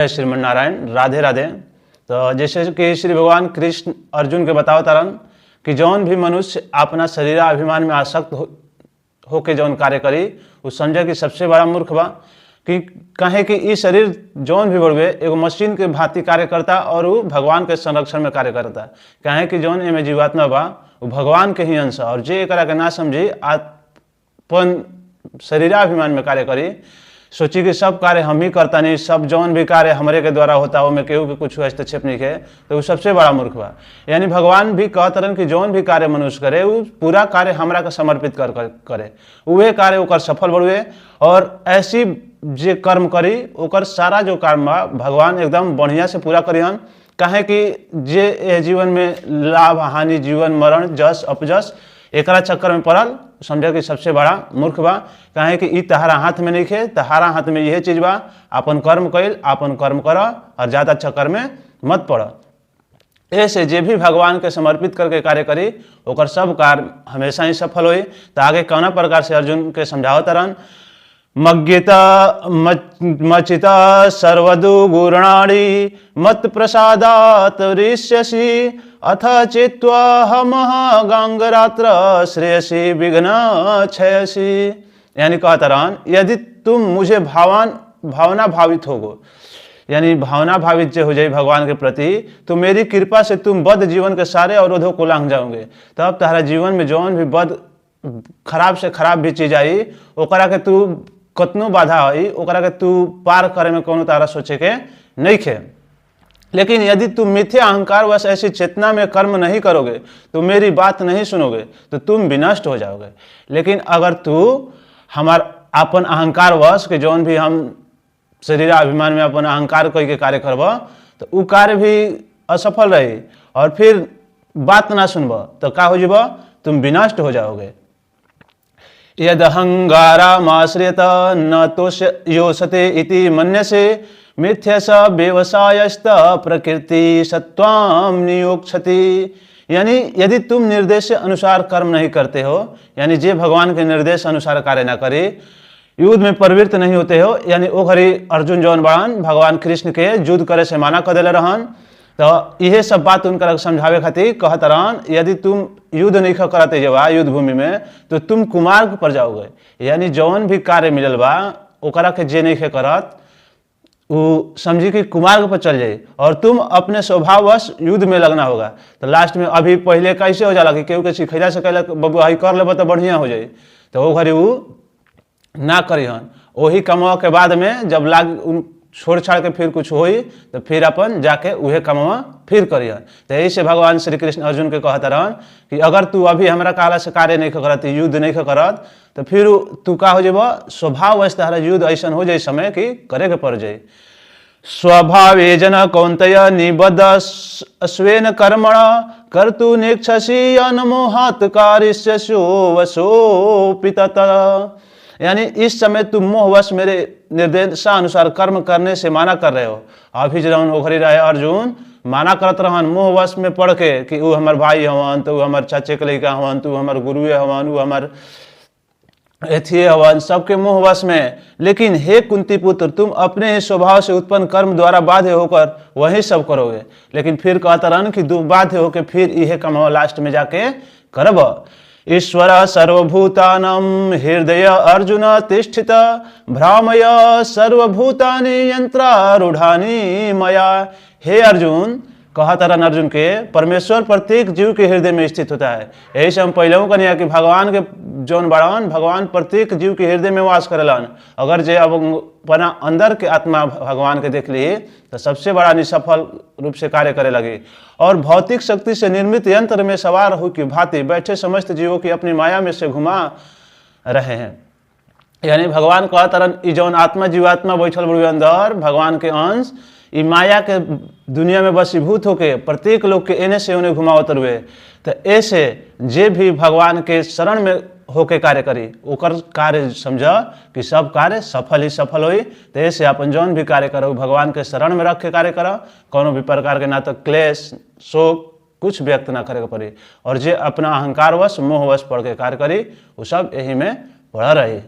श्रीमन नारायण, राधे राधे। तो जैसे कि श्री भगवान कृष्ण अर्जुन के बताओ तारन कि जौन भी मनुष्य अपना शरीर अभिमान में आसक्त होके जौन कार्य करी वो समझे कि सबसे बड़ा मूर्ख बा। कि कहे कि ई शरीर जौन भी बढ़वे एगो मशीन के भांति कार्य करता और वो भगवान के संरक्षण में कार्य करता। कहे कि जौन एमे जीवात्मा बा वो भगवान के ही अंश और जे एकरा के ना समझी अपन शरीराभिमान में कार्य करी, सोची कि सब कार्य हम ही करता नहीं, सब जौन भी कार्य हमारे के द्वारा होता वो में केहू के कुछ हस्तक्षेप नहीं है, तो वो सबसे बड़ा मूर्ख बा। यानी भगवान भी कहतरन कि जौन भी कार्य मनुष्य करे वो पूरा कार्य हमरा के समर्पित करे, उहे कार्य ओकर सफल बढ़ुए और ऐसी जे कर्म करी ओकर सारा जो कर्म बा भगवान एकदम बढ़िया से पूरा करियन। काहे कि जे जीवन में लाभ हानि, जीवन मरण, जस अपजस एकरा चक्कर में पड़ल, समझे कि सबसे बड़ा मूर्ख बा। काहे कि ई तहारा हाथ में नहीं खे, तहारा हाथ में यह चीज बा, अपन कर्म कैल, अपन कर्म कर और ज्यादा चक्कर में मत पड़। ऐसे जे भी भगवान के समर्पित करके कार्य करी ओकर सब कार्य हमेशा ही सफल होई। तो आगे कौना प्रकार से अर्जुन के समझावत रहन, मज्ञिता मचिता सर्वदु गुणाणि मत प्रसादात ऋष्यसि अथ चित्वा हमः गांगरात्र श्रेयसी विघ्न क्षयसी। यानी कहता रहन यदि तुम मुझे भावना भावित होगो, यानी भावना भावित जो हो जाए भगवान के प्रति, तो मेरी कृपा से तुम बद जीवन के सारे अवरोधों को लांघ जाओगे। तब तुम्हारा जीवन में जौन भी बद खराब से खराब भी चीज आई ओकरा के तू कतनो बाधा आई ओकरा के तू पार करे में कोनो तारा सोचे के नहीं खे। लेकिन यदि तुम मिथ्या अहंकार वश ऐसी चेतना में कर्म नहीं करोगे, तो मेरी बात नहीं सुनोगे, तो तुम विनष्ट हो जाओगे। लेकिन अगर तू हमार अपन अहंकार वश के जौन भी हम शरीर अभिमान में अपन अहंकार कोई के कार्य करब तो वो कार्य भी असफल रही और फिर बात ना सुनब तो का हो जब तुम विनष्ट हो जाओगे। यद अहंगारामाश्रियत न तोष योषते इति मन्यसे मिथ्या स व्यवसायस्त प्रकृति सत्वाम नियोक्षति। यानी यदि तुम निर्देश अनुसार कर्म नहीं करते हो, यानी जे भगवान के निर्देश अनुसार कार्य ना करे, युद्ध में प्रवृत्त नहीं होते हो, यानी ओ घड़ी अर्जुन जौन बाण भगवान कृष्ण के युद्ध करे से माना कर दिले रहन। तो यह सब बात उनका समझावे खातिर कहत रहन यदि तुम युद्ध नहीं करते जब युद्ध भूमि में तो तुम कुमार्ग पर जाओगे। यानी जौन भी कार्य मिलल बा ओकरा के जे नहीं करत वो समझी कि कुमार्ग पर चल जाए और तुम अपने स्वभाववश युद्ध में लगना होगा। तो लास्ट में अभी पहले कैसे हो जाला कि केहू के सिखैला से कहला बबू हई कर लेब तो बढ़िया हो जाए, तो वो घड़ी वो ना करिहन। वही कमावा के बाद में जब लाग छोड़ छाड़ के फिर कुछ होई तो फिर अपन जाके उहे कमावा फिर करिहन। तो यही से भगवान श्री कृष्ण अर्जुन के कहता रहन कि अगर तू अभी हमरा कहला से कार्य नहीं करत, युद्ध नहीं करत, तो फिर तू का हो जेब स्वभाव वश तारा युद्ध ऐसा हो जाए समय कि करे के पड़ जाए। स्वभावे जन कौंतय निबद्ध स्वेन कर्मण कर्तु निक्षसी अनमोहात् कारिष्यसो वसोपितत। यानी इस समय तुम मोहवश मेरे निर्देशानुसार कर्म करने से माना कर रहे हो। अभी जौन ओखरी रहे अर्जुन माना करत रहन मोहवश में पढ़ के कि वो हमार भाई हवन, तो हमार चाचे के लड़का हवन, तो हमार गुरुए हवन, वो हमार एथिए हवन, सबके मोहवश में। लेकिन हे कुंती पुत्र, तुम अपने ही स्वभाव से उत्पन्न कर्म द्वारा बाध्य होकर वही सब करोगे। लेकिन फिर कहता रहन कि बाध्य होकर फिर यह कमाओ लास्ट में जाके करब। ईश्वर सर्वभूतानां हृदय अर्जुन तिष्ठित भ्रामय सर्वभूतानि यंत्रारूढ़ानि मया। हे अर्जुन, कहता रहन अर्जुन के परमेश्वर प्रत्येक जीव के हृदय में स्थित होता है। यही से हम पहले कनिया कि भगवान के जौन बड़ान भगवान प्रत्येक जीव के हृदय में वास करेलन। अगर जे अब अपना अंदर के आत्मा भगवान के देख लिए तो सबसे बड़ा निसफल रूप से कार्य करे लगे और भौतिक शक्ति से निर्मित यंत्र में सवार हो की भांति बैठे समस्त जीवों की अपनी माया में से घुमा रहे हैं। यानी भगवान कहता रहन जौन आत्मा जीवात्मा बैठल बड़े अंदर भगवान के अंश ई माया के दुनिया में बसीभूत होके प्रत्येक लोग के एने से उन्हें घुमावत रुए। तो ऐसे जे भी भगवान के शरण में होके कार्य करी ओकर कार्य समझ कि सब कार्य सफल ही सफल होई। तो ऐसे अपन जौन भी कार्य करो भगवान के शरण में रख के कार्य करो, कोनो भी प्रकार के ना तो क्लेश शोक कुछ व्यक्त ना करे पड़े। और जे अपना अहंकारवश मोहवश पढ़ के कार्य करी वो सब यही में पड़ा रही।